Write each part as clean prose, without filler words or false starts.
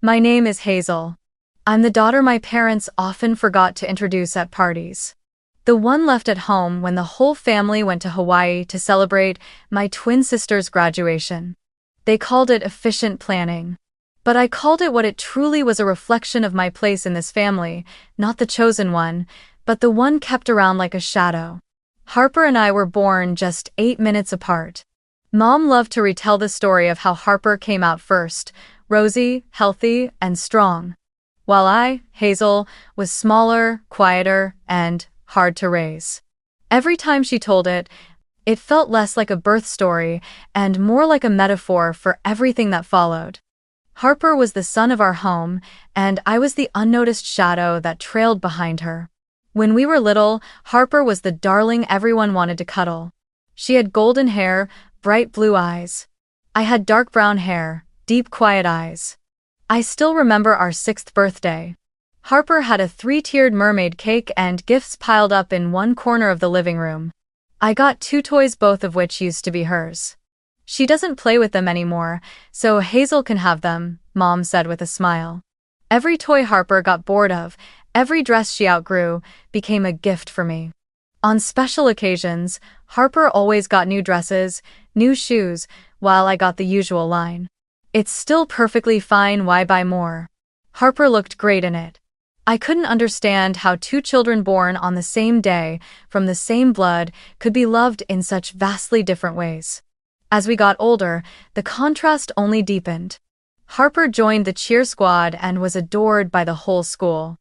My name is Hazel. I'm the daughter my parents often forgot to introduce at parties. The one left at home when the whole family went to Hawaii to celebrate my twin sister's graduation. They called it efficient planning. But I called it what it truly was, a reflection of my place in this family, not the chosen one, but the one kept around like a shadow. Harper and I were born just 8 minutes apart. Mom loved to retell the story of how Harper came out first, rosy, healthy, and strong, while I, Hazel, was smaller, quieter, and hard to raise. Every time she told it, it felt less like a birth story and more like a metaphor for everything that followed. Harper was the sun of our home, and I was the unnoticed shadow that trailed behind her. When we were little, Harper was the darling everyone wanted to cuddle. She had golden hair, bright blue eyes. I had dark brown hair, deep quiet eyes. I still remember our 6th birthday. Harper had a 3-tiered mermaid cake and gifts piled up in one corner of the living room. I got 2 toys, both of which used to be hers. She doesn't play with them anymore, so Hazel can have them, Mom said with a smile. Every toy Harper got bored of, every dress she outgrew, became a gift for me. On special occasions, Harper always got new dresses, new shoes, while I got the usual line. It's still perfectly fine, why buy more? Harper looked great in it. I couldn't understand how 2 children born on the same day, from the same blood, could be loved in such vastly different ways. As we got older, the contrast only deepened. Harper joined the cheer squad and was adored by the whole school.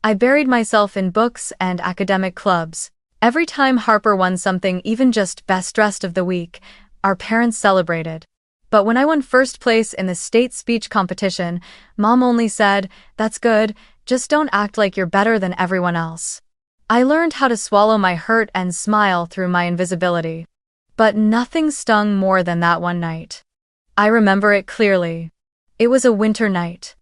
I buried myself in books and academic clubs. Every time Harper won something, even just best dressed of the week, our parents celebrated. But when I won first place in the state speech competition, Mom only said, "That's good, just don't act like you're better than everyone else." I learned how to swallow my hurt and smile through my invisibility. But nothing stung more than that one night. I remember it clearly. It was a winter night.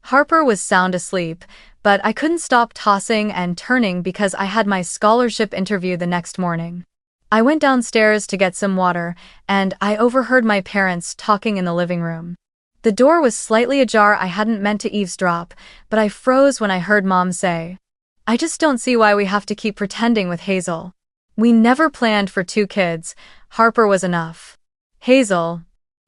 Harper was sound asleep, but I couldn't stop tossing and turning because I had my scholarship interview the next morning. I went downstairs to get some water, and I overheard my parents talking in the living room. The door was slightly ajar. I hadn't meant to eavesdrop, but I froze when I heard Mom say, "I just don't see why we have to keep pretending with Hazel. We never planned for 2 kids. Harper was enough. Hazel,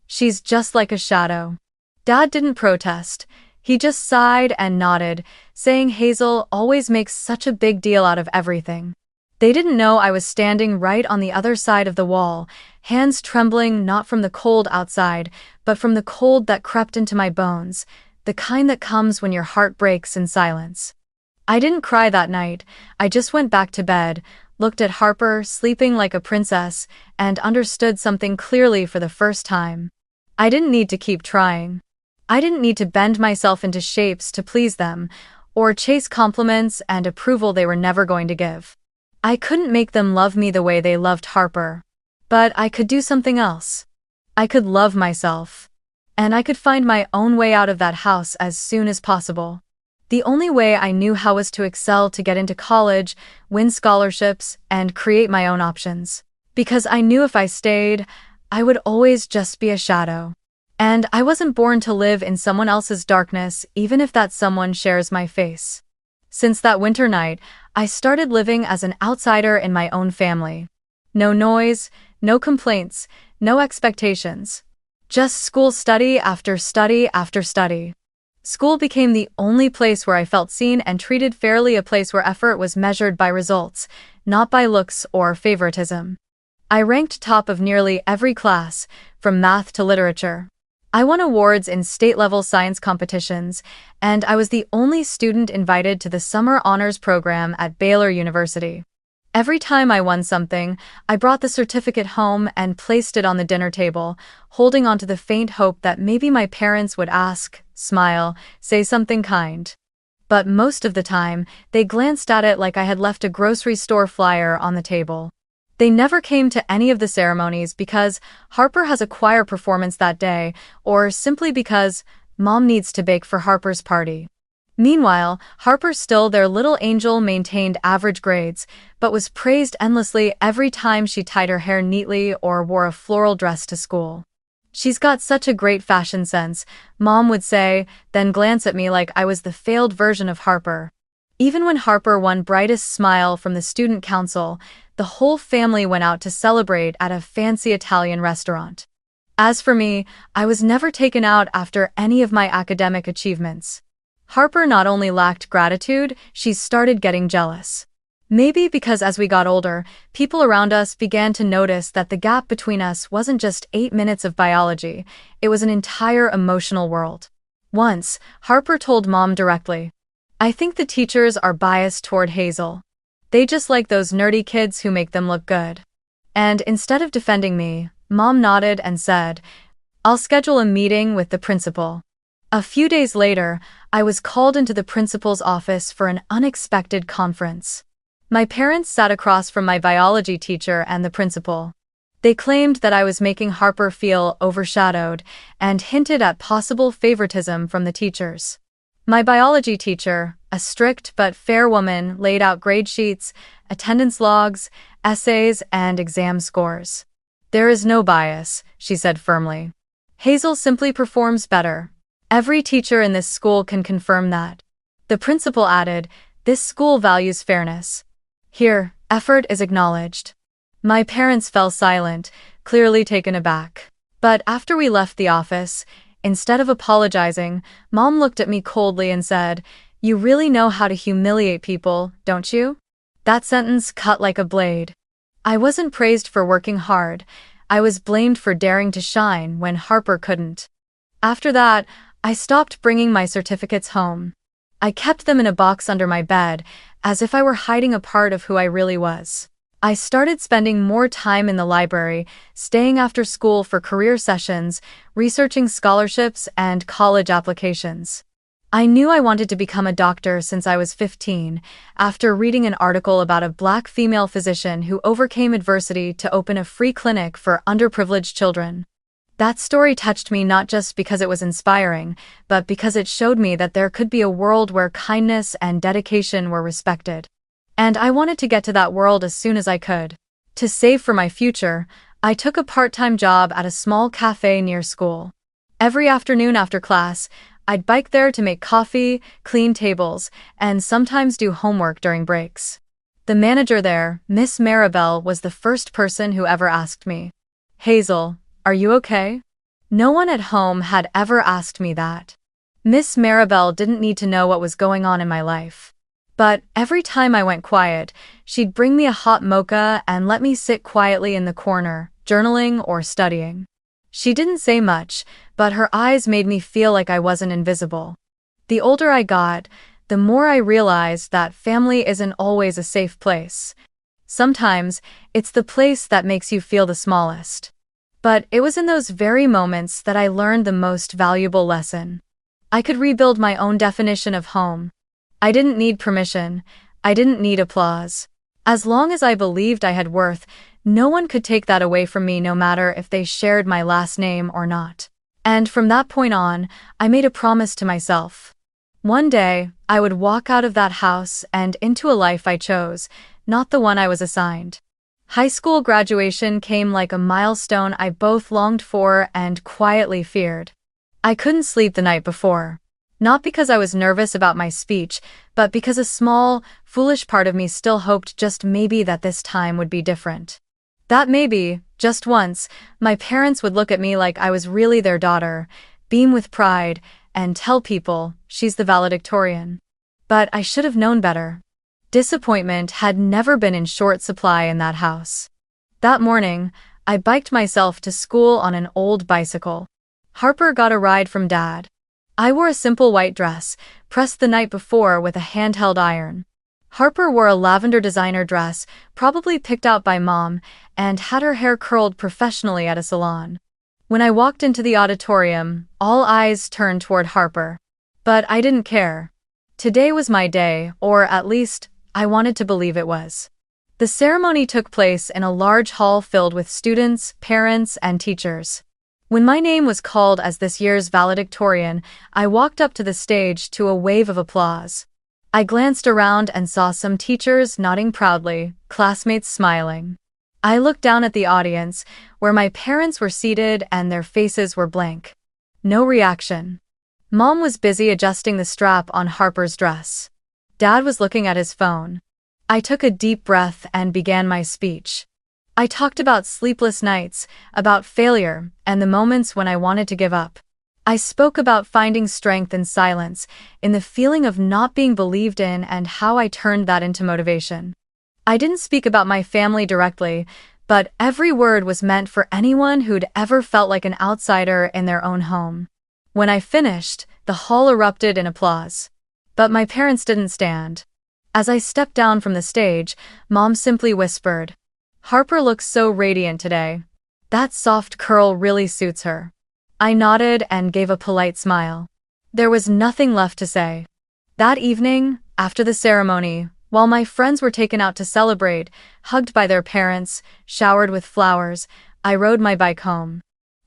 she's just like a shadow." Dad didn't protest. He just sighed and nodded, saying Hazel always makes such a big deal out of everything. They didn't know I was standing right on the other side of the wall, hands trembling not from the cold outside, but from the cold that crept into my bones, the kind that comes when your heart breaks in silence. I didn't cry that night. I just went back to bed, looked at Harper sleeping like a princess, and understood something clearly for the first time. I didn't need to keep trying. I didn't need to bend myself into shapes to please them, or chase compliments and approval they were never going to give. I couldn't make them love me the way they loved Harper. But I could do something else. I could love myself. And I could find my own way out of that house as soon as possible. The only way I knew how was to excel, to get into college, win scholarships, and create my own options. Because I knew if I stayed, I would always just be a shadow. And I wasn't born to live in someone else's darkness, even if that someone shares my face. Since that winter night, I started living as an outsider in my own family. No noise, no complaints, no expectations. Just school, study after study after study. School became the only place where I felt seen and treated fairly, a place where effort was measured by results, not by looks or favoritism. I ranked top of nearly every class, from math to literature. I won awards in state-level science competitions, and I was the only student invited to the summer honors program at Baylor University. Every time I won something, I brought the certificate home and placed it on the dinner table, holding on to the faint hope that maybe my parents would ask, smile, say something kind. But most of the time, they glanced at it like I had left a grocery store flyer on the table. They never came to any of the ceremonies because Harper has a choir performance that day, or simply because Mom needs to bake for Harper's party. Meanwhile, Harper, still their little angel, maintained average grades, but was praised endlessly every time she tied her hair neatly or wore a floral dress to school. "She's got such a great fashion sense," Mom would say, then glance at me like I was the failed version of Harper. Even when Harper won brightest smile from the student council, the whole family went out to celebrate at a fancy Italian restaurant. As for me, I was never taken out after any of my academic achievements. Harper not only lacked gratitude, she started getting jealous. Maybe because as we got older, people around us began to notice that the gap between us wasn't just 8 minutes of biology, it was an entire emotional world. Once, Harper told Mom directly, "I think the teachers are biased toward Hazel. They just like those nerdy kids who make them look good." And instead of defending me, Mom nodded and said, "I'll schedule a meeting with the principal." A few days later, I was called into the principal's office for an unexpected conference. My parents sat across from my biology teacher and the principal. They claimed that I was making Harper feel overshadowed and hinted at possible favoritism from the teachers. My biology teacher, a strict but fair woman, laid out grade sheets, attendance logs, essays, and exam scores. "There is no bias," she said firmly. "Hazel simply performs better. Every teacher in this school can confirm that." The principal added, "This school values fairness. Here, effort is acknowledged." My parents fell silent, clearly taken aback. But after we left the office, instead of apologizing, Mom looked at me coldly and said, "You really know how to humiliate people, don't you?" That sentence cut like a blade. I wasn't praised for working hard. I was blamed for daring to shine when Harper couldn't. After that, I stopped bringing my certificates home. I kept them in a box under my bed, as if I were hiding a part of who I really was. I started spending more time in the library, staying after school for career sessions, researching scholarships and college applications. I knew I wanted to become a doctor since I was 15, after reading an article about a Black female physician who overcame adversity to open a free clinic for underprivileged children. That story touched me not just because it was inspiring, but because it showed me that there could be a world where kindness and dedication were respected. And I wanted to get to that world as soon as I could. To save for my future, I took a part-time job at a small cafe near school. Every afternoon after class, I'd bike there to make coffee, clean tables, and sometimes do homework during breaks. The manager there, Miss Maribel, was the first person who ever asked me, "Hazel, are you okay?" No one at home had ever asked me that. Miss Maribel didn't need to know what was going on in my life. But every time I went quiet, she'd bring me a hot mocha and let me sit quietly in the corner, journaling or studying. She didn't say much, but her eyes made me feel like I wasn't invisible. The older I got, the more I realized that family isn't always a safe place. Sometimes, it's the place that makes you feel the smallest. But it was in those very moments that I learned the most valuable lesson. I could rebuild my own definition of home. I didn't need permission. I didn't need applause. As long as I believed I had worth, no one could take that away from me, no matter if they shared my last name or not. And from that point on, I made a promise to myself. One day, I would walk out of that house and into a life I chose, not the one I was assigned. High school graduation came like a milestone I both longed for and quietly feared. I couldn't sleep the night before. Not because I was nervous about my speech, but because a small, foolish part of me still hoped just maybe that this time would be different. That maybe, just once, my parents would look at me like I was really their daughter, beam with pride, and tell people, "She's the valedictorian." But I should have known better. Disappointment had never been in short supply in that house. That morning, I biked myself to school on an old bicycle. Harper got a ride from Dad. I wore a simple white dress, pressed the night before with a handheld iron. Harper wore a lavender designer dress, probably picked out by Mom, and had her hair curled professionally at a salon. When I walked into the auditorium, all eyes turned toward Harper. But I didn't care. Today was my day, or at least, I wanted to believe it was. The ceremony took place in a large hall filled with students, parents, and teachers. When my name was called as this year's valedictorian, I walked up to the stage to a wave of applause. I glanced around and saw some teachers nodding proudly, classmates smiling. I looked down at the audience, where my parents were seated and their faces were blank. No reaction. Mom was busy adjusting the strap on Harper's dress. Dad was looking at his phone. I took a deep breath and began my speech. I talked about sleepless nights, about failure, and the moments when I wanted to give up. I spoke about finding strength in silence, in the feeling of not being believed in, and how I turned that into motivation. I didn't speak about my family directly, but every word was meant for anyone who'd ever felt like an outsider in their own home. When I finished, the hall erupted in applause. But my parents didn't stand. As I stepped down from the stage, Mom simply whispered, "Harper looks so radiant today. That soft curl really suits her." I nodded and gave a polite smile. There was nothing left to say. That evening, after the ceremony, while my friends were taken out to celebrate, hugged by their parents, showered with flowers, I rode my bike home.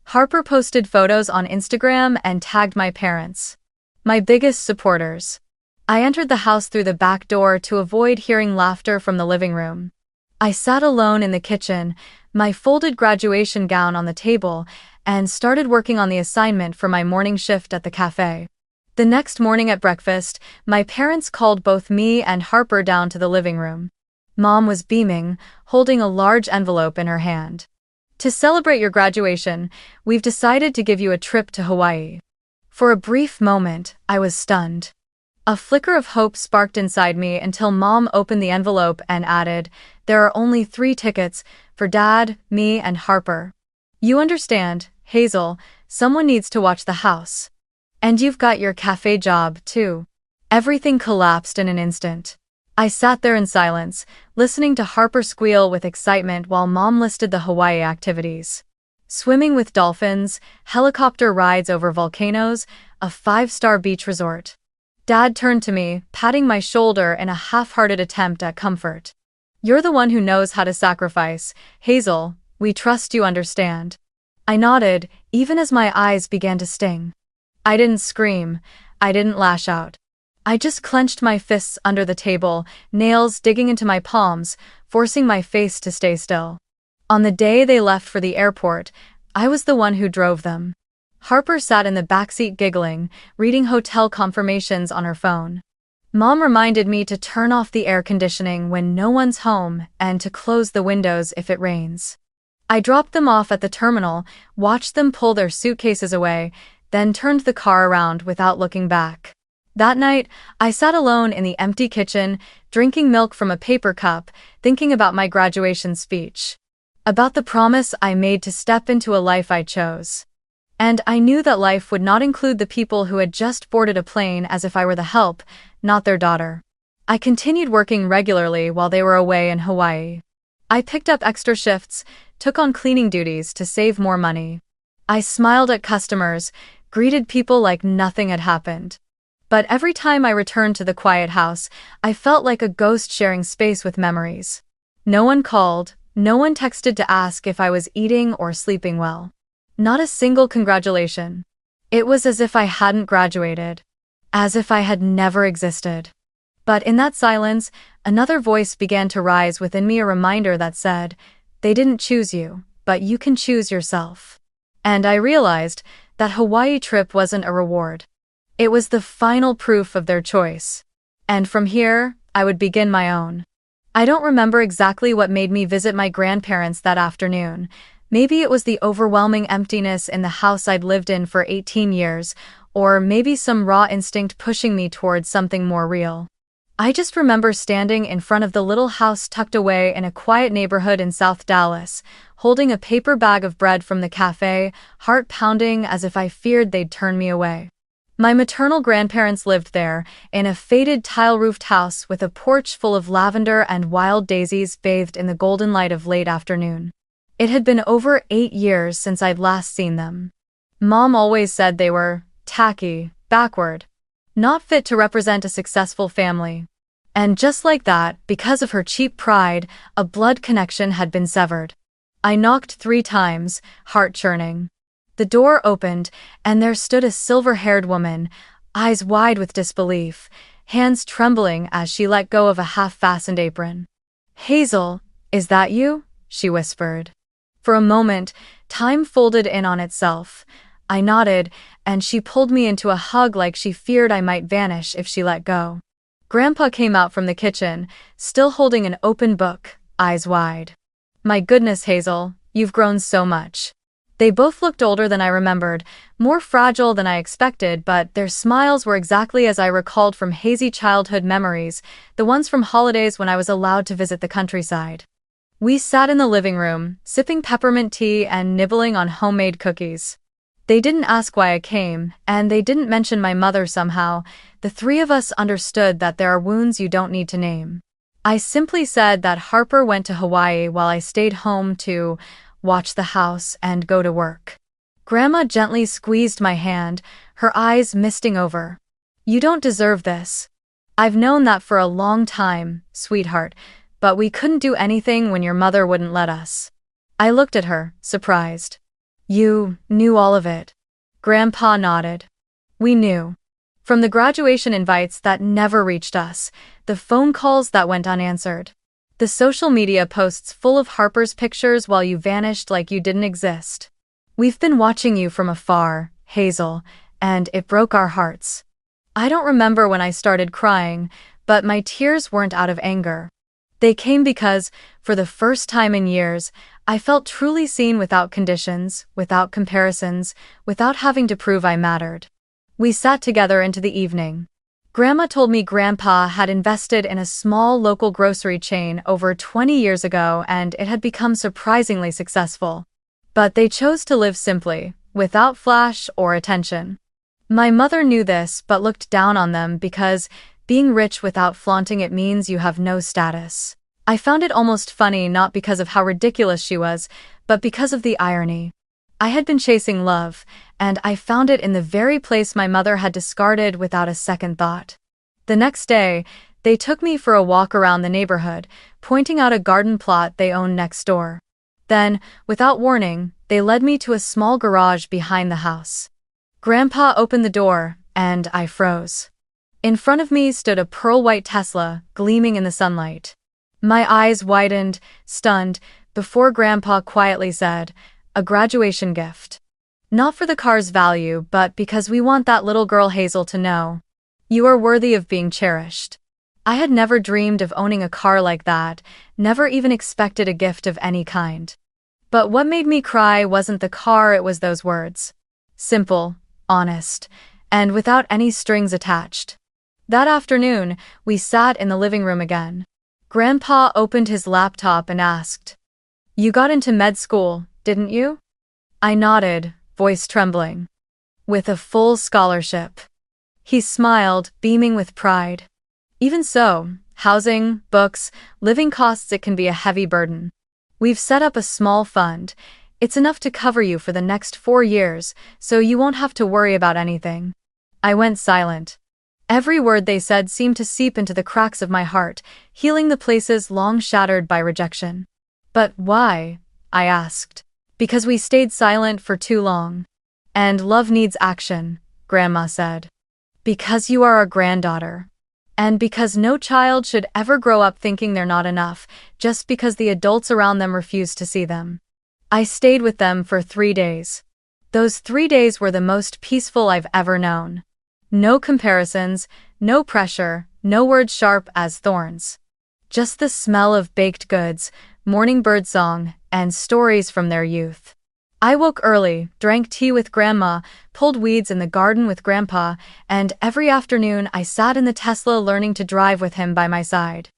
Harper posted photos on Instagram and tagged my parents, my biggest supporters. I entered the house through the back door to avoid hearing laughter from the living room. I sat alone in the kitchen, my folded graduation gown on the table, and started working on the assignment for my morning shift at the cafe. The next morning at breakfast, my parents called both me and Harper down to the living room. Mom was beaming, holding a large envelope in her hand. "To celebrate your graduation, we've decided to give you a trip to Hawaii." For a brief moment, I was stunned. A flicker of hope sparked inside me until Mom opened the envelope and added, "There are only 3 tickets, for Dad, me, and Harper. You understand, Hazel, someone needs to watch the house. And you've got your cafe job, too." Everything collapsed in an instant. I sat there in silence, listening to Harper squeal with excitement while Mom listed the Hawaii activities. Swimming with dolphins, helicopter rides over volcanoes, a 5-star beach resort. Dad turned to me, patting my shoulder in a half-hearted attempt at comfort. "You're the one who knows how to sacrifice, Hazel. We trust you understand." I nodded, even as my eyes began to sting. I didn't scream. I didn't lash out. I just clenched my fists under the table, nails digging into my palms, forcing my face to stay still. On the day they left for the airport, I was the one who drove them. Harper sat in the backseat giggling, reading hotel confirmations on her phone. Mom reminded me to turn off the air conditioning when no one's home and to close the windows if it rains. I dropped them off at the terminal, watched them pull their suitcases away, then turned the car around without looking back. That night, I sat alone in the empty kitchen, drinking milk from a paper cup, thinking about my graduation speech. About the promise I made to step into a life I chose. And I knew that life would not include the people who had just boarded a plane as if I were the help, not their daughter. I continued working regularly while they were away in Hawaii. I picked up extra shifts, took on cleaning duties to save more money. I smiled at customers, greeted people like nothing had happened. But every time I returned to the quiet house, I felt like a ghost sharing space with memories. No one called, no one texted to ask if I was eating or sleeping well. Not a single congratulation. It was as if I hadn't graduated. As if I had never existed. But in that silence, another voice began to rise within me, a reminder that said, "They didn't choose you, but you can choose yourself." And I realized that Hawaii trip wasn't a reward. It was the final proof of their choice. And from here, I would begin my own. I don't remember exactly what made me visit my grandparents that afternoon. Maybe it was the overwhelming emptiness in the house I'd lived in for 18 years, or maybe some raw instinct pushing me towards something more real. I just remember standing in front of the little house tucked away in a quiet neighborhood in South Dallas, holding a paper bag of bread from the cafe, heart pounding as if I feared they'd turn me away. My maternal grandparents lived there, in a faded tile-roofed house with a porch full of lavender and wild daisies bathed in the golden light of late afternoon. It had been over 8 years since I'd last seen them. Mom always said they were tacky, backward, not fit to represent a successful family. And just like that, because of her cheap pride, a blood connection had been severed. I knocked 3 times, heart churning. The door opened, and there stood a silver-haired woman, eyes wide with disbelief, hands trembling as she let go of a half-fastened apron. "Hazel, is that you?" she whispered. For a moment, time folded in on itself. I nodded, and she pulled me into a hug like she feared I might vanish if she let go. Grandpa came out from the kitchen, still holding an open book, eyes wide. My goodness, Hazel, you've grown so much. They both looked older than I remembered, more fragile than I expected, but their smiles were exactly as I recalled from hazy childhood memories, the ones from holidays when I was allowed to visit the countryside. We sat in the living room, sipping peppermint tea and nibbling on homemade cookies. They didn't ask why I came, and they didn't mention my mother somehow. The three of us understood that there are wounds you don't need to name. I simply said that Harper went to Hawaii while I stayed home to watch the house and go to work. Grandma gently squeezed my hand, her eyes misting over. You don't deserve this. I've known that for a long time, sweetheart, but we couldn't do anything when your mother wouldn't let us. I looked at her, surprised. You knew all of it. Grandpa nodded. We knew. From the graduation invites that never reached us, the phone calls that went unanswered, the social media posts full of Harper's pictures while you vanished like you didn't exist. We've been watching you from afar, Hazel, and it broke our hearts. I don't remember when I started crying, but my tears weren't out of anger. They came because, for the first time in years, I felt truly seen without conditions, without comparisons, without having to prove I mattered. We sat together into the evening. Grandma told me Grandpa had invested in a small local grocery chain over 20 years ago and it had become surprisingly successful. But they chose to live simply, without flash or attention. My mother knew this but looked down on them because being rich without flaunting it means you have no status. I found it almost funny, not because of how ridiculous she was, but because of the irony. I had been chasing love, and I found it in the very place my mother had discarded without a second thought. The next day, they took me for a walk around the neighborhood, pointing out a garden plot they owned next door. Then, without warning, they led me to a small garage behind the house. Grandpa opened the door, and I froze. In front of me stood a pearl-white Tesla, gleaming in the sunlight. My eyes widened, stunned, before Grandpa quietly said, "A graduation gift. Not for the car's value, but because we want that little girl Hazel to know. You are worthy of being cherished." I had never dreamed of owning a car like that, never even expected a gift of any kind. But what made me cry wasn't the car, it was those words. Simple, honest, and without any strings attached. That afternoon, we sat in the living room again. Grandpa opened his laptop and asked, "You got into med school, didn't you?" I nodded, voice trembling. "With a full scholarship." He smiled, beaming with pride. "Even so, housing, books, living costs, it can be a heavy burden. We've set up a small fund. It's enough to cover you for the next 4 years, so you won't have to worry about anything." I went silent. Every word they said seemed to seep into the cracks of my heart, healing the places long shattered by rejection. "But why?" I asked. "Because we stayed silent for too long. And love needs action," Grandma said. "Because you are our granddaughter. And because no child should ever grow up thinking they're not enough, just because the adults around them refuse to see them." I stayed with them for 3 days. Those 3 days were the most peaceful I've ever known. No comparisons, no pressure, no words sharp as thorns. Just the smell of baked goods, morning birdsong, and stories from their youth. I woke early, drank tea with Grandma, pulled weeds in the garden with Grandpa, and every afternoon I sat in the Tesla learning to drive with him by my side.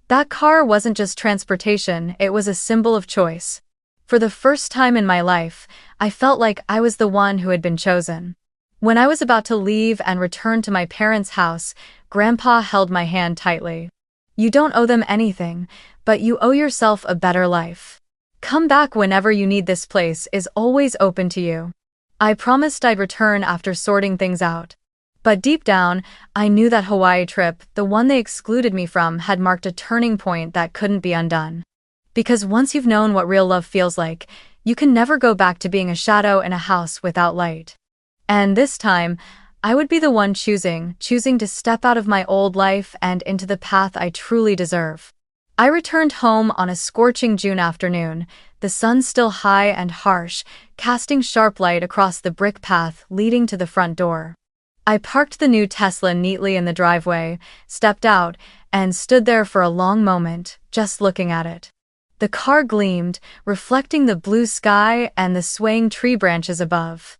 That car wasn't just transportation, it was a symbol of choice. For the first time in my life, I felt like I was the one who had been chosen. When I was about to leave and return to my parents' house, Grandpa held my hand tightly. "You don't owe them anything, but you owe yourself a better life. Come back whenever you need, this place is always open to you." I promised I'd return after sorting things out. But deep down, I knew that Hawaii trip, the one they excluded me from, had marked a turning point that couldn't be undone. Because once you've known what real love feels like, you can never go back to being a shadow in a house without light. And this time, I would be the one choosing to step out of my old life and into the path I truly deserve. I returned home on a scorching June afternoon, the sun still high and harsh, casting sharp light across the brick path leading to the front door. I parked the new Tesla neatly in the driveway, stepped out, and stood there for a long moment, just looking at it. The car gleamed, reflecting the blue sky and the swaying tree branches above.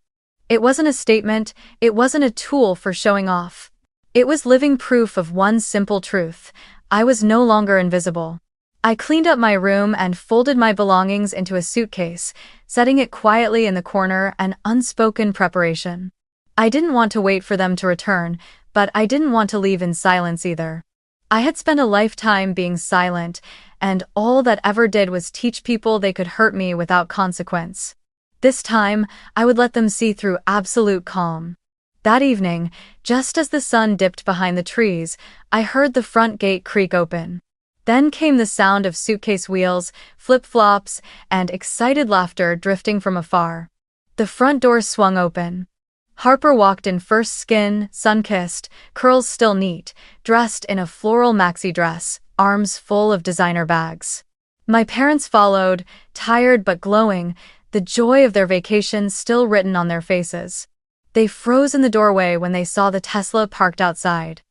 It wasn't a statement, it wasn't a tool for showing off. It was living proof of one simple truth: I was no longer invisible. I cleaned up my room and folded my belongings into a suitcase, setting it quietly in the corner, an unspoken preparation. I didn't want to wait for them to return, but I didn't want to leave in silence either. I had spent a lifetime being silent, and all that ever did was teach people they could hurt me without consequence. This time, I would let them see through absolute calm. That evening, just as the sun dipped behind the trees, I heard the front gate creak open. Then came the sound of suitcase wheels, flip-flops, and excited laughter drifting from afar. The front door swung open. Harper walked in, first skin, sun-kissed, curls still neat, dressed in a floral maxi dress, arms full of designer bags. My parents followed, tired but glowing, the joy of their vacation still written on their faces. They froze in the doorway when they saw the Tesla parked outside.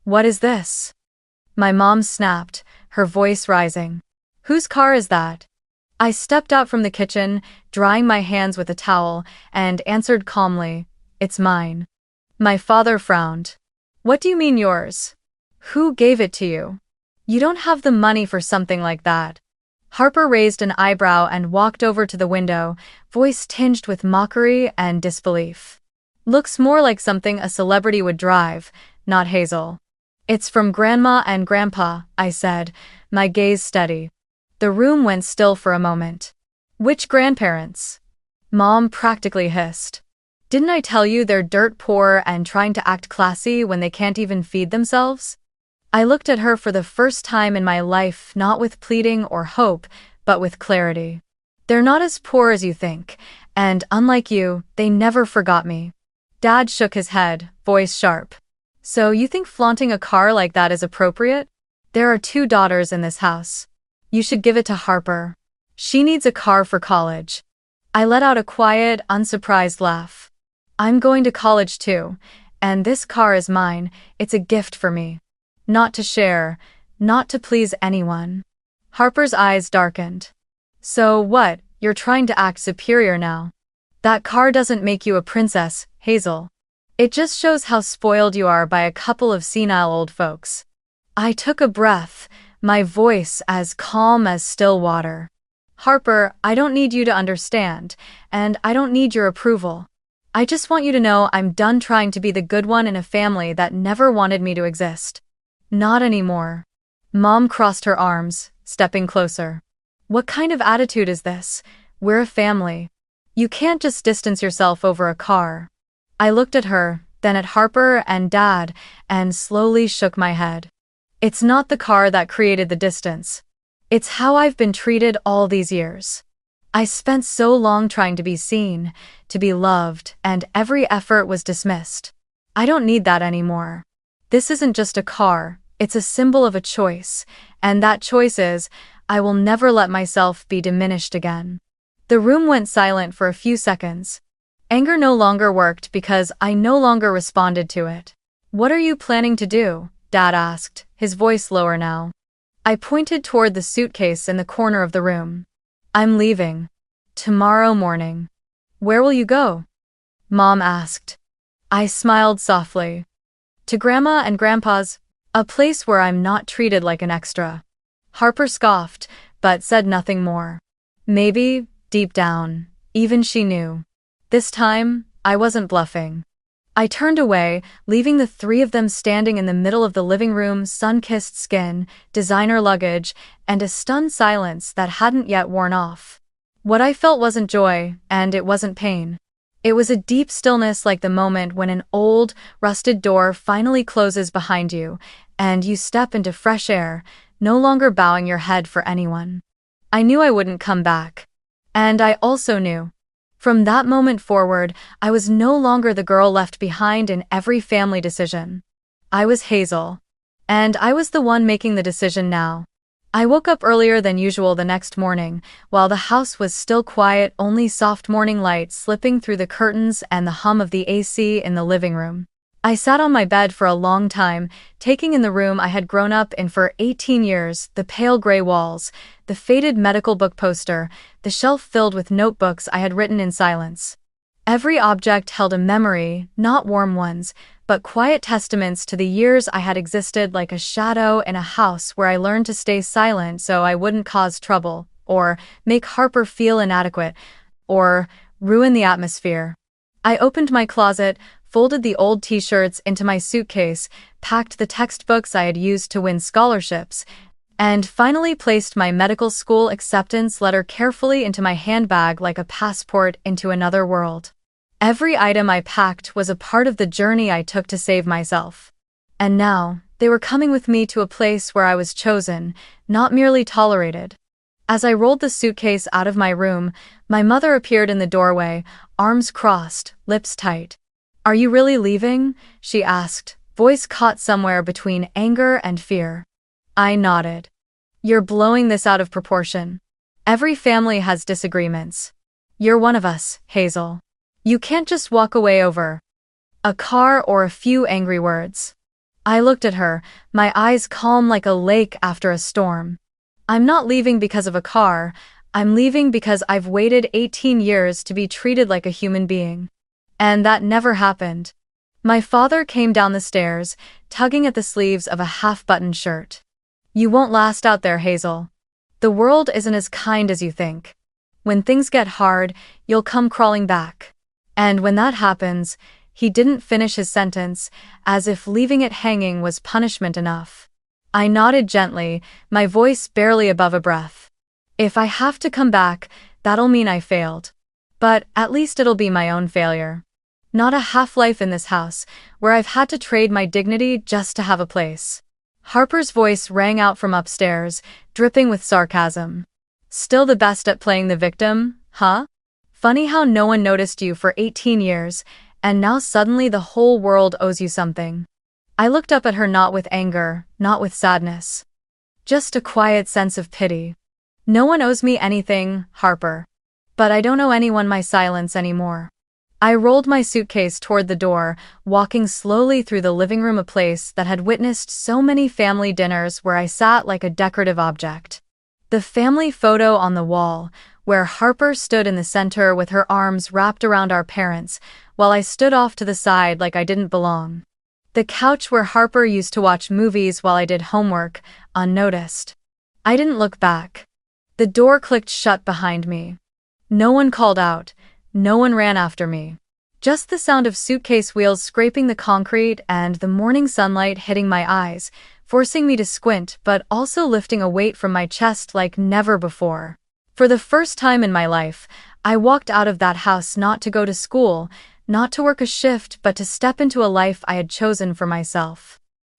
"What is this?" My mom snapped, her voice rising. "Whose car is that?" I stepped out from the kitchen, drying my hands with a towel, and answered calmly, "It's mine." My father frowned. "What do you mean yours? Who gave it to you? You don't have the money for something like that." Harper raised an eyebrow and walked over to the window, voice tinged with mockery and disbelief. "Looks more like something a celebrity would drive, not Hazel." "It's from Grandma and Grandpa," I said, my gaze steady. The room went still for a moment. "Which grandparents?" Mom practically hissed. "Didn't I tell you they're dirt poor and trying to act classy when they can't even feed themselves?" I looked at her for the first time in my life, not with pleading or hope, but with clarity. "They're not as poor as you think, and unlike you, they never forgot me." Dad shook his head, voice sharp. "So you think flaunting a car like that is appropriate? There are 2 daughters in this house. You should give it to Harper. She needs a car for college." I let out a quiet, unsurprised laugh. "I'm going to college too, and this car is mine. It's a gift for me. Not to share, not to please anyone." Harper's eyes darkened. "So what, you're trying to act superior now? That car doesn't make you a princess, Hazel. It just shows how spoiled you are by a couple of senile old folks." I took a breath, my voice as calm as still water. "Harper, I don't need you to understand, and I don't need your approval. I just want you to know I'm done trying to be the good one in a family that never wanted me to exist. Not anymore." Mom crossed her arms, stepping closer. "What kind of attitude is this? We're a family. You can't just distance yourself over a car." I looked at her, then at Harper and Dad, and slowly shook my head. "It's not the car that created the distance. It's how I've been treated all these years. I spent so long trying to be seen, to be loved, and every effort was dismissed. I don't need that anymore. This isn't just a car, it's a symbol of a choice, and that choice is, I will never let myself be diminished again." The room went silent for a few seconds. Anger no longer worked because I no longer responded to it. "What are you planning to do?" Dad asked, his voice lower now. I pointed toward the suitcase in the corner of the room. "I'm leaving. Tomorrow morning." "Where will you go?" Mom asked. I smiled softly. "To Grandma and Grandpa's, a place where I'm not treated like an extra." Harper scoffed, but said nothing more. Maybe, deep down, even she knew. This time, I wasn't bluffing. I turned away, leaving the 3 of them standing in the middle of the living room, sun-kissed skin, designer luggage, and a stunned silence that hadn't yet worn off. What I felt wasn't joy, and it wasn't pain. It was a deep stillness, like the moment when an old, rusted door finally closes behind you, and you step into fresh air, no longer bowing your head for anyone. I knew I wouldn't come back. And I also knew. From that moment forward, I was no longer the girl left behind in every family decision. I was Hazel. And I was the one making the decision now. I woke up earlier than usual the next morning, while the house was still quiet, only soft morning light slipping through the curtains and the hum of the AC in the living room. I sat on my bed for a long time, taking in the room I had grown up in for 18 years, the pale gray walls, the faded medical book poster, the shelf filled with notebooks I had written in silence. Every object held a memory, not warm ones, but quiet testaments to the years I had existed, like a shadow in a house where I learned to stay silent so I wouldn't cause trouble, or make Harper feel inadequate, or ruin the atmosphere. I opened my closet, folded the old t-shirts into my suitcase, packed the textbooks I had used to win scholarships, and finally placed my medical school acceptance letter carefully into my handbag like a passport into another world. Every item I packed was a part of the journey I took to save myself. And now, they were coming with me to a place where I was chosen, not merely tolerated. As I rolled the suitcase out of my room, my mother appeared in the doorway, arms crossed, lips tight. "Are you really leaving?" she asked, voice caught somewhere between anger and fear. I nodded. "You're blowing this out of proportion. Every family has disagreements. You're one of us, Hazel. You can't just walk away over a car or a few angry words." I looked at her, my eyes calm like a lake after a storm. "I'm not leaving because of a car. I'm leaving because I've waited 18 years to be treated like a human being. And that never happened." My father came down the stairs, tugging at the sleeves of a half-buttoned shirt. "You won't last out there, Hazel. The world isn't as kind as you think. When things get hard, you'll come crawling back. And when that happens," he didn't finish his sentence, as if leaving it hanging was punishment enough. I nodded gently, my voice barely above a breath. "If I have to come back, that'll mean I failed. But at least it'll be my own failure. Not a half-life in this house, where I've had to trade my dignity just to have a place." Harper's voice rang out from upstairs, dripping with sarcasm. "Still the best at playing the victim, huh? Funny how no one noticed you for 18 years, and now suddenly the whole world owes you something." I looked up at her, not with anger, not with sadness. Just a quiet sense of pity. "No one owes me anything, Harper. But I don't owe anyone my silence anymore." I rolled my suitcase toward the door, walking slowly through the living room, a place that had witnessed so many family dinners where I sat like a decorative object. The family photo on the wall, where Harper stood in the center with her arms wrapped around our parents, while I stood off to the side like I didn't belong. The couch where Harper used to watch movies while I did homework, unnoticed. I didn't look back. The door clicked shut behind me. No one called out. No one ran after me. Just the sound of suitcase wheels scraping the concrete and the morning sunlight hitting my eyes, forcing me to squint but also lifting a weight from my chest like never before. For the first time in my life, I walked out of that house not to go to school, not to work a shift, but to step into a life I had chosen for myself.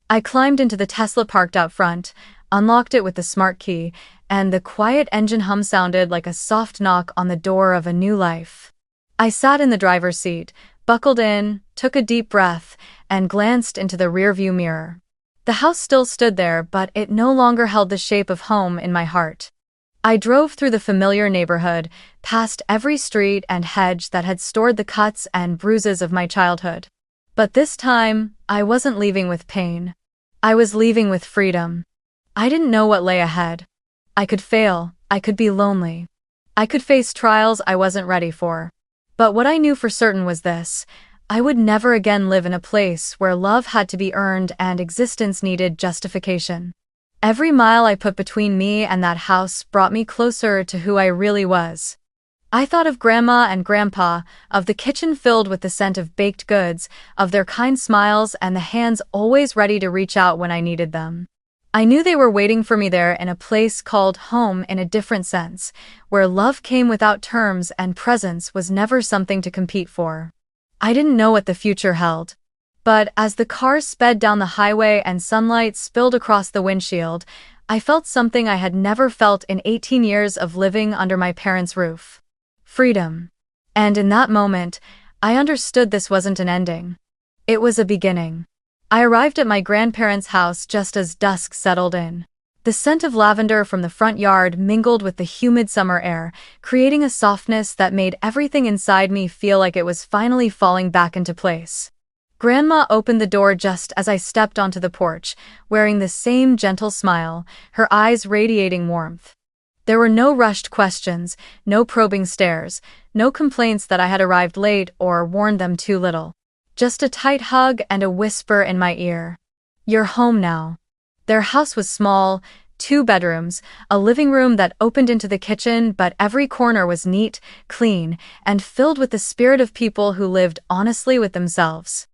I climbed into the Tesla parked out front, unlocked it with the smart key, and the quiet engine hum sounded like a soft knock on the door of a new life. I sat in the driver's seat, buckled in, took a deep breath, and glanced into the rearview mirror. The house still stood there, but it no longer held the shape of home in my heart. I drove through the familiar neighborhood, past every street and hedge that had stored the cuts and bruises of my childhood. But this time, I wasn't leaving with pain. I was leaving with freedom. I didn't know what lay ahead. I could fail, I could be lonely. I could face trials I wasn't ready for. But what I knew for certain was this: I would never again live in a place where love had to be earned and existence needed justification. Every mile I put between me and that house brought me closer to who I really was. I thought of Grandma and Grandpa, of the kitchen filled with the scent of baked goods, of their kind smiles and the hands always ready to reach out when I needed them. I knew they were waiting for me there, in a place called home in a different sense, where love came without terms and presence was never something to compete for. I didn't know what the future held. But as the car sped down the highway and sunlight spilled across the windshield, I felt something I had never felt in 18 years of living under my parents' roof. Freedom. And in that moment, I understood this wasn't an ending. It was a beginning. I arrived at my grandparents' house just as dusk settled in. The scent of lavender from the front yard mingled with the humid summer air, creating a softness that made everything inside me feel like it was finally falling back into place. Grandma opened the door just as I stepped onto the porch, wearing the same gentle smile, her eyes radiating warmth. There were no rushed questions, no probing stares, no complaints that I had arrived late or warned them too little. Just a tight hug and a whisper in my ear. "You're home now." Their house was small, 2 bedrooms, a living room that opened into the kitchen, but every corner was neat, clean, and filled with the spirit of people who lived honestly with themselves.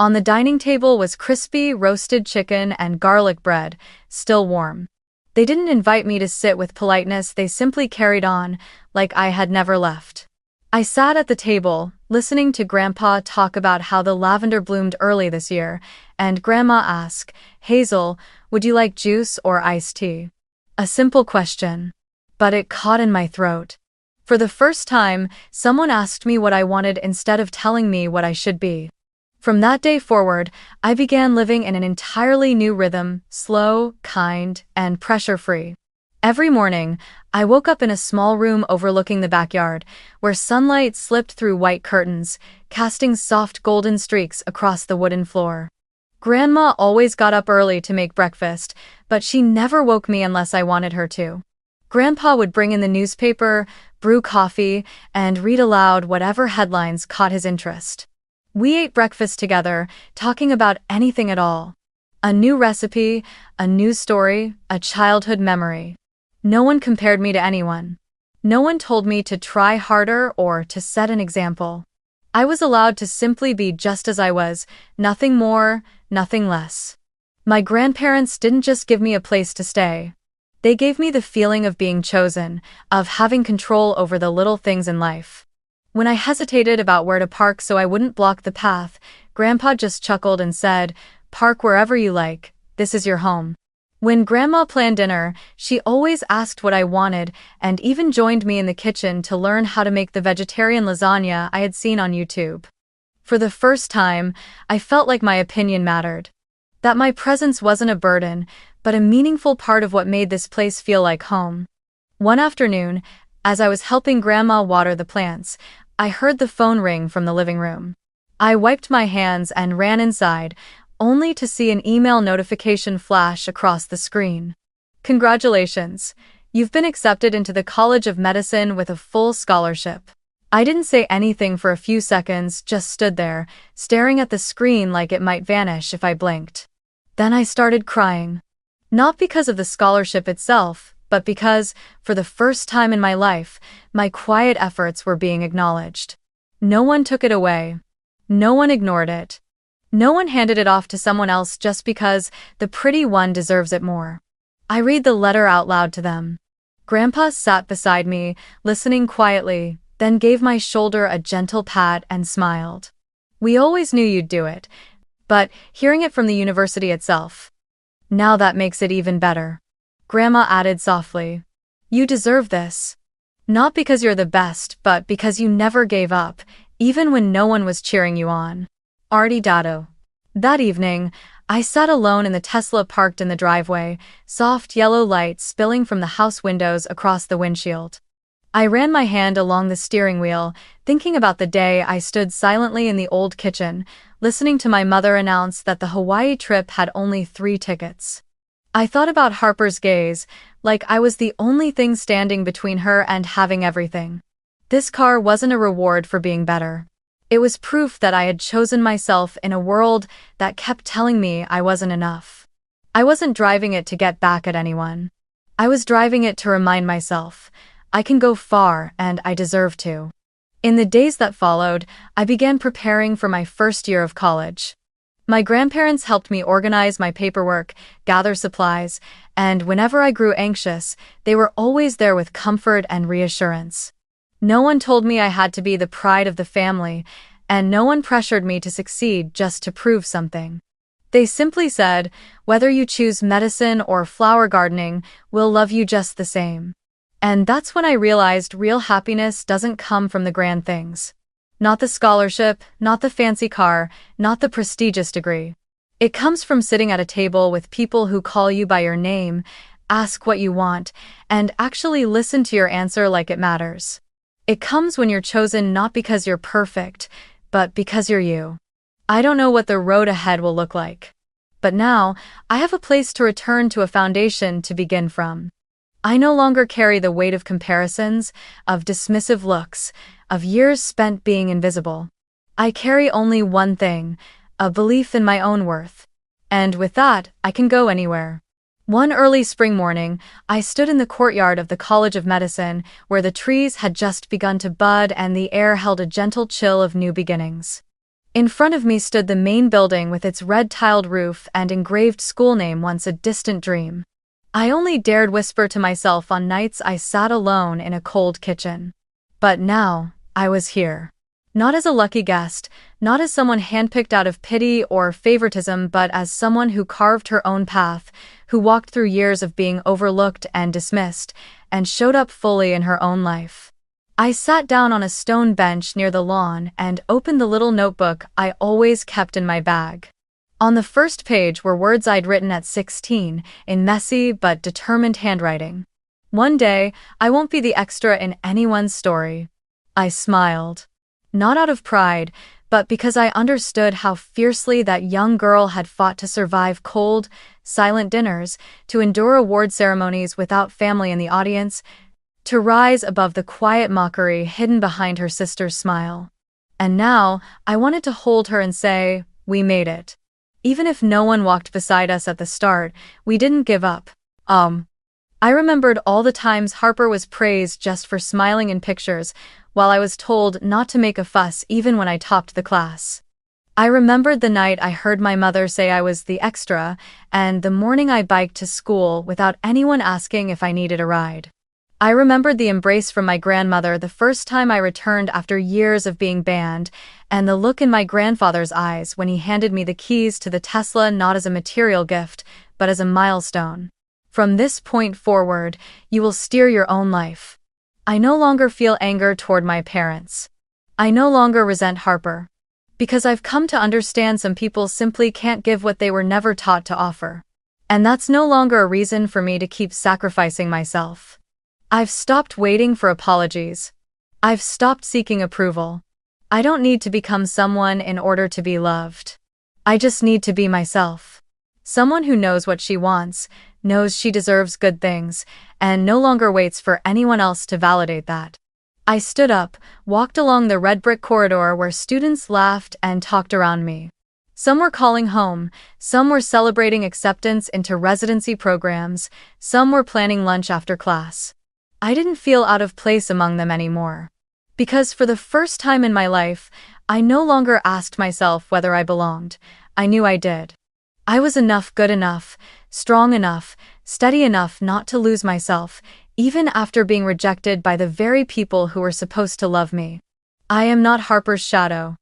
On the dining table was crispy, roasted chicken and garlic bread, still warm. They didn't invite me to sit with politeness, they simply carried on, like I had never left. I sat at the table, listening to Grandpa talk about how the lavender bloomed early this year, and Grandma asked, "Hazel, would you like juice or iced tea?" A simple question. But it caught in my throat. For the first time, someone asked me what I wanted instead of telling me what I should be. From that day forward, I began living in an entirely new rhythm, slow, kind, and pressure-free. Every morning, I woke up in a small room overlooking the backyard, where sunlight slipped through white curtains, casting soft golden streaks across the wooden floor. Grandma always got up early to make breakfast, but she never woke me unless I wanted her to. Grandpa would bring in the newspaper, brew coffee, and read aloud whatever headlines caught his interest. We ate breakfast together, talking about anything at all. A new recipe, a news story, a childhood memory. No one compared me to anyone. No one told me to try harder or to set an example. I was allowed to simply be just as I was, nothing more, nothing less. My grandparents didn't just give me a place to stay. They gave me the feeling of being chosen, of having control over the little things in life. When I hesitated about where to park so I wouldn't block the path, Grandpa just chuckled and said, "Park wherever you like, this is your home." When Grandma planned dinner, she always asked what I wanted and even joined me in the kitchen to learn how to make the vegetarian lasagna I had seen on YouTube. For the first time, I felt like my opinion mattered. That my presence wasn't a burden, but a meaningful part of what made this place feel like home. One afternoon, as I was helping Grandma water the plants, I heard the phone ring from the living room. I wiped my hands and ran inside, only to see an email notification flash across the screen. "Congratulations! You've been accepted into the College of Medicine with a full scholarship." I didn't say anything for a few seconds, just stood there, staring at the screen like it might vanish if I blinked. Then I started crying. Not because of the scholarship itself, but because, for the first time in my life, my quiet efforts were being acknowledged. No one took it away. No one ignored it. No one handed it off to someone else just because the pretty one deserves it more. I read the letter out loud to them. Grandpa sat beside me, listening quietly, then gave my shoulder a gentle pat and smiled. "We always knew you'd do it, but hearing it from the university itself, now that makes it even better." Grandma added softly, "You deserve this. Not because you're the best, but because you never gave up, even when no one was cheering you on." Artidato. That evening, I sat alone in the Tesla parked in the driveway, soft yellow light spilling from the house windows across the windshield. I ran my hand along the steering wheel, thinking about the day I stood silently in the old kitchen, listening to my mother announce that the Hawaii trip had only 3 tickets. I thought about Harper's gaze, like I was the only thing standing between her and having everything. This car wasn't a reward for being better. It was proof that I had chosen myself in a world that kept telling me I wasn't enough. I wasn't driving it to get back at anyone. I was driving it to remind myself, I can go far and I deserve to. In the days that followed, I began preparing for my first year of college. My grandparents helped me organize my paperwork, gather supplies, and whenever I grew anxious, they were always there with comfort and reassurance. No one told me I had to be the pride of the family, and no one pressured me to succeed just to prove something. They simply said, "Whether you choose medicine or flower gardening, we'll love you just the same." And that's when I realized real happiness doesn't come from the grand things. Not the scholarship, not the fancy car, not the prestigious degree. It comes from sitting at a table with people who call you by your name ask what you want, and actually listen to your answer like it matters. It comes when you're chosen not because you're perfect, but because you're you. I don't know what the road ahead will look like. But now, I have a place to return to, a foundation to begin from. I no longer carry the weight of comparisons, of dismissive looks, of years spent being invisible. I carry only one thing, a belief in my own worth. And with that, I can go anywhere. One early spring morning, I stood in the courtyard of the College of Medicine, where the trees had just begun to bud and the air held a gentle chill of new beginnings. In front of me stood the main building with its red-tiled roof and engraved school name, once a distant dream. I only dared whisper to myself on nights I sat alone in a cold kitchen. But now, I was here. Not as a lucky guest, not as someone handpicked out of pity or favoritism, but as someone who carved her own path, who walked through years of being overlooked and dismissed, and showed up fully in her own life. I sat down on a stone bench near the lawn and opened the little notebook I always kept in my bag. On the first page were words I'd written at 16, in messy but determined handwriting. One day, I won't be the extra in anyone's story. I smiled. Not out of pride, but because I understood how fiercely that young girl had fought to survive cold, silent dinners, to endure award ceremonies without family in the audience, to rise above the quiet mockery hidden behind her sister's smile. And now, I wanted to hold her and say, we made it. Even if no one walked beside us at the start, we didn't give up. I remembered all the times Harper was praised just for smiling in pictures, while I was told not to make a fuss even when I topped the class. I remembered the night I heard my mother say I was the extra, and the morning I biked to school without anyone asking if I needed a ride. I remembered the embrace from my grandmother the first time I returned after years of being banned, and the look in my grandfather's eyes when he handed me the keys to the Tesla, not as a material gift, but as a milestone. From this point forward, you will steer your own life. I no longer feel anger toward my parents. I no longer resent Harper. Because I've come to understand some people simply can't give what they were never taught to offer. And that's no longer a reason for me to keep sacrificing myself. I've stopped waiting for apologies. I've stopped seeking approval. I don't need to become someone in order to be loved. I just need to be myself. Someone who knows what she wants, knows she deserves good things, and no longer waits for anyone else to validate that. I stood up, walked along the red brick corridor where students laughed and talked around me. Some were calling home, some were celebrating acceptance into residency programs, some were planning lunch after class. I didn't feel out of place among them anymore. Because for the first time in my life, I no longer asked myself whether I belonged. I knew I did. I was enough, good enough, strong enough, steady enough not to lose myself, even after being rejected by the very people who were supposed to love me. I am not Harper's shadow.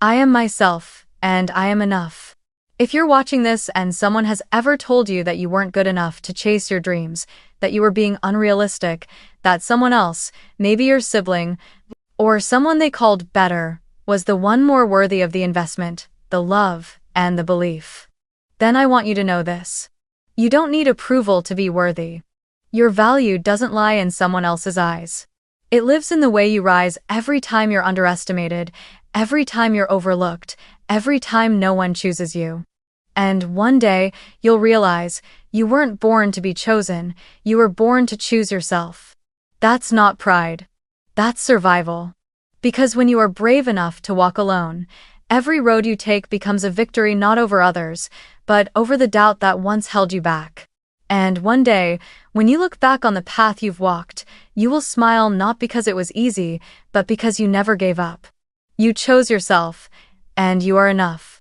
I am myself, and I am enough. If you're watching this and someone has ever told you that you weren't good enough to chase your dreams, that you were being unrealistic, that someone else, maybe your sibling, or someone they called better, was the one more worthy of the investment, the love, and the belief, then I want you to know this. You don't need approval to be worthy. Your value doesn't lie in someone else's eyes. It lives in the way you rise every time you're underestimated, every time you're overlooked, every time no one chooses you. And one day, you'll realize, you weren't born to be chosen, you were born to choose yourself. That's not pride. That's survival. Because when you are brave enough to walk alone, every road you take becomes a victory not over others, but over the doubt that once held you back. And one day, when you look back on the path you've walked, you will smile not because it was easy, but because you never gave up. You chose yourself, and you are enough.